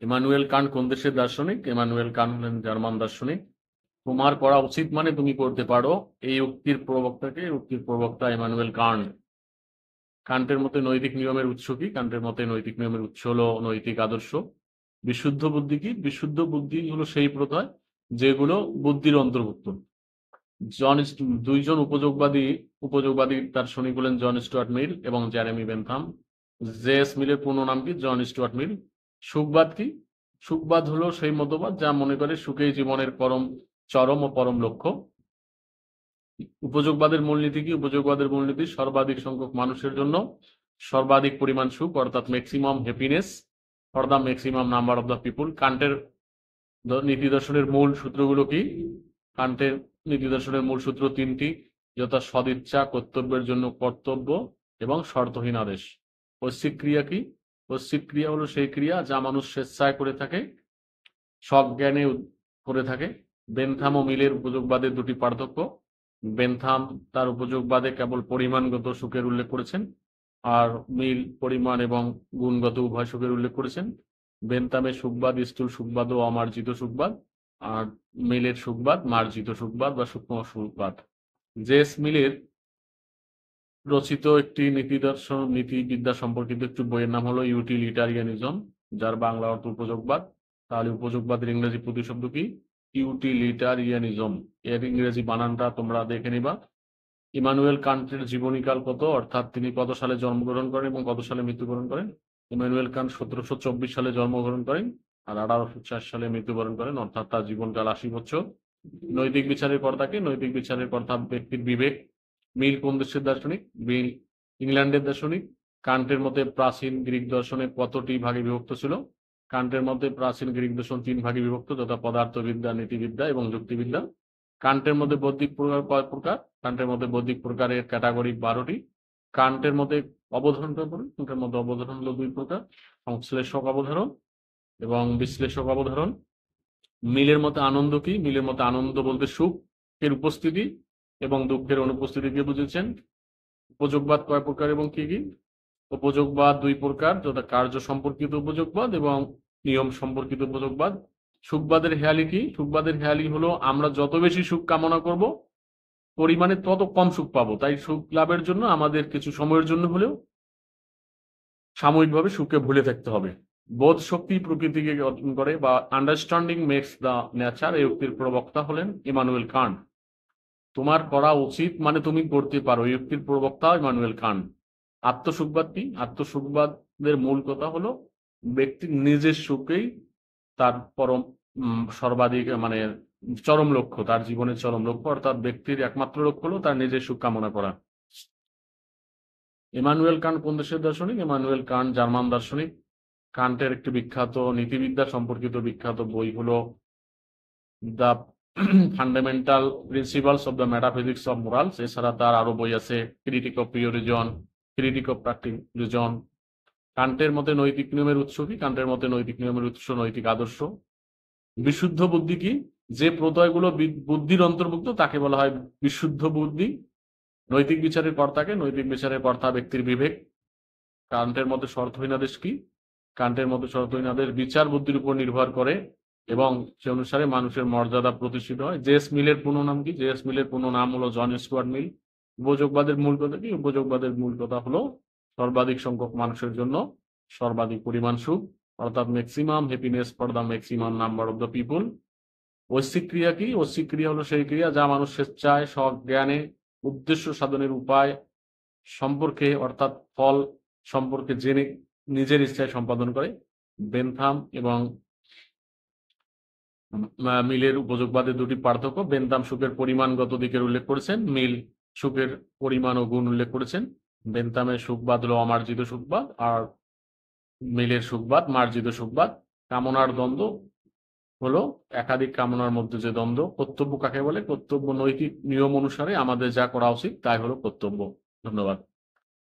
Immanuel Kant কোন দেশের দার্শনিক? ইমানুয়েল কান্ট হলেন জার্মান দার্শনিক। তোমার করা উচিত মানে তুমি করতে পারো, এই উক্তির প্রবক্তাকে? উক্তির প্রবক্তা ইমানুয়েল কান্ট। কান্টের মতে নৈতিক নিয়মের উৎস কি? কান্টের মতে নৈতিক নিয়মের উৎস হলো নৈতিক আদর্শ। বিশুদ্ধ বুদ্ধি কি? বিশুদ্ধ বুদ্ধি হলো সেই প্রত্যয় যেগুলো বুদ্ধির অন্তর্ভুক্ত। দুইজন উপযোগবাদী দার্শনিক হলেন জন স্টুয়ার্ট মিল এবং জেরেমি বেনথাম। জে.এস. মিলের পূর্ণ নাম কি? জন স্টুয়ার্ট মিল। সুখবাদ কি? সুখবাদ হলো সেই মতবাদ যা মনে করে সুখেই জীবনের চরম ও পরম লক্ষ্য। উপযোগবাদের মূলনীতি কি? উপযোগবাদের মূলনীতি সর্বাধিক সংখ্যক মানুষের জন্য সর্বাধিক পরিমাণ সুখ, অর্থাৎ maximum happiness for the maximum number of the people. কান্টের নীতি দর্শনের মূল সূত্রগুলো কি? কান্টের নীতি দর্শনের মূল সূত্র তিনটি, যথা সদিচ্ছা, কর্তব্যের জন্য কর্তব্য এবং শর্তহীন আদেশ। ঐচ্ছিক ক্রিয়া কি? ঐচ্ছিক ক্রিয়া হলো সেই ক্রিয়া যা মানুষ স্বেচ্ছায় করে থাকে, সজ্ঞানে করে থাকে। বেনথাম ও মিলের উপযোগবাদের দুটি পার্থক্য। বেনথাম তার উপযোগবাদে কেবল পরিমাণগত সুখের উল্লেখ করেছেন, আর মিল পরিমাণ এবং গুণগত উভয় সুখের উল্লেখ করেছেন। বেনথামের সুখবাদ স্থূল সুখবাদ ও অমার্জিত সুখবাদ, আর মিলের সুখবাদ মার্জিত সুখবাদ বা সূক্ষ্ম সুখবাদ। জে.এস. মিলের রচিত একটি নীতিবিদ্যা সম্পর্কিত একটি বইয়ের নাম হলো ইউটিলিটারিয়ানিজম, যার বাংলা অর্থ উপযোগবাদ। তাহলে উপযোগবাদের ইংরেজি প্রতিশব্দ কি? ইউটিলিটারিয়ানিজম। এর ইংরেজি বানানটা তোমরা দেখে নিবা। ইমানুয়েল কান্টের জীবনীকাল কত, অর্থাৎ তিনি কত সালে জন্মগ্রহণ করেন এবং কত সালে মৃত্যুবরণ করেন? ইমানুয়েল কান্ট 1724 সালে জন্মগ্রহণ করেন আর 1804 সালে মৃত্যুবরণ করেন, অর্থাৎ তার জীবনকাল 80 বছর। নৈতিক বিচারের কর্তা কি? নৈতিক বিচারের কর্তা ব্যক্তির বিবেক। মিল কোন দেশের দার্শনিক? মিল ইংল্যান্ডের দার্শনিক। কান্টের মতে প্রাচীন গ্রিক দর্শনে কতটি ভাগে বিভক্ত ছিল? কান্টের মতে প্রাচীন গ্রিক দর্শন 3 ভাগে বিভক্ত, যথা পদার্থবিদ্যা, নীতিবিদ্যা এবং যুক্তিবিদ্যা। কান্টের মধ্যে বৌদ্ধিক প্রকার কয় প্রকার? কান্টের মধ্যে বৌদ্ধিক প্রকারের ক্যাটাগরি 12টি। কান্টের মধ্যে অবধারণ কয় প্রকার? কান্টের মধ্যে অবধারণ হলো 2 প্রকার, সংশ্লেষক অবধারণ এবং বিশ্লেষক অবধারণ। মিলের মতে আনন্দ কি? মিলের মতে আনন্দ বলতে সুখের উপস্থিতি এবং দুঃখের অনুপস্থিতিকে বুঝেছেন। উপযোগবাদ কয় প্রকার এবং কি কি? উপযোগবাদ 2 প্রকার, যথা কার্য সম্পর্কিত উপযোগবাদ এবং নিয়ম সম্পর্কিত উপযোগবাদ। সুখবাদের হেয়ালি কি? সুখবাদের হেয়ালি হলো আমরা যত বেশি সুখ কামনা করব পরিমাণে তত কম সুখ পাবো, তাই সুখ লাভের জন্য আমাদের কিছু সময়ের জন্য হলেও সাময়িকভাবে সুখে ভুলে থাকতে হবে। বোধ শক্তি প্রকৃতিকে গঠন করে, বা আন্ডারস্ট্যান্ডিং মেক্স দ্য নেচার, এই উক্তির প্রবক্তা হলেন ইমানুয়েল কান্ট। তোমার করা উচিত মানে তুমি করতে পারো, এই উক্তির প্রবক্তা ইমানুয়েল কান্ট। আত্মসুখবাদ কি? আত্মসুখবাদের মূল কথা হলো ব্যক্তির নিজের সুখেই তার পরম সর্বাধিক মানে চরম লক্ষ্য, তার জীবনের চরম লক্ষ্য, অর্থাৎ ব্যক্তির একমাত্র লক্ষ্য হলো তার নিজের সুখ কামনা করা। ইমানুয়েল কান্ট কোন দেশের দার্শনিক? ইমানুয়েল কান্ট জার্মান দার্শনিক। কান্টের একটি বিখ্যাত নীতিবিদ্যা সম্পর্কিত বিখ্যাত বই হলো the fundamental principles of the metaphysics of morals. এছাড়া তার আরো বই আছে critique of pure reason, critique of practic reason. কান্টের মতে নৈতিক নিয়মের উৎস কি? কান্টের মতে নৈতিক নিয়মের উৎস নৈতিক আদর্শ। বিশুদ্ধ বুদ্ধি কি? যে প্রত্যয়গুলো বুদ্ধির অন্তর্ভুক্ত তাকে বলা হয় বিশুদ্ধ বুদ্ধি। নৈতিক বিচারের কর্তাকে? নৈতিক বিচারের কর্তা ব্যক্তির বিবেক। কান্টের মতে শর্তহীন আদেশ কি? কান্টের মতে শর্তহীন আদেশ বিচার বুদ্ধির উপর নির্ভর করে এবং সে অনুসারে মানুষের মর্যাদা প্রতিষ্ঠিত হয়। জে.এস. মিলের পূর্ণ নাম কি? জে.এস. মিলের পূর্ণ নাম হলো জন স্টুয়ার্ট মিল। উপযোগবাদের মূল কথা কি? উপযোগবাদের মূল কথা হলো সর্বাধিক সংখ্যক মানুষের জন্য সর্বাধিক পরিমাণ সুখ, অর্থাৎ maximum happiness for the maximum number of the পিপুল। ঐচ্ছিক ক্রিয়া কি? ঐচ্ছিক ক্রিয়া হলো সেই ক্রিয়া যা মানুষ স্বেচ্ছায় সজ্ঞানে উদ্দেশ্য সাধনের উপায় সম্পর্কে, অর্থাৎ ফল সম্পর্কে জেনে নিজের ইচ্ছায় সম্পাদন করে। বেনথাম এবং মিলের উপযোগবাদের দুটি পার্থক্য। বেনথাম সুখের পরিমাণগত দিকের উল্লেখ করেছেন, মিল সুখের পরিমাণ ও গুণ উল্লেখ করেছেন। বেনথামের সুখবাদ হলো অমার্জিত সুখবাদ আর মিলের সুখবাদ মার্জিত সুখবাদ। কামনার দ্বন্দ্ব হলো একাধিক কামনার মধ্যে যে দ্বন্দ্ব। কর্তব্য কাকে বলে? কর্তব্য নৈতিক নিয়ম অনুসারে আমাদের যা করা উচিত তাই হলো কর্তব্য। ধন্যবাদ।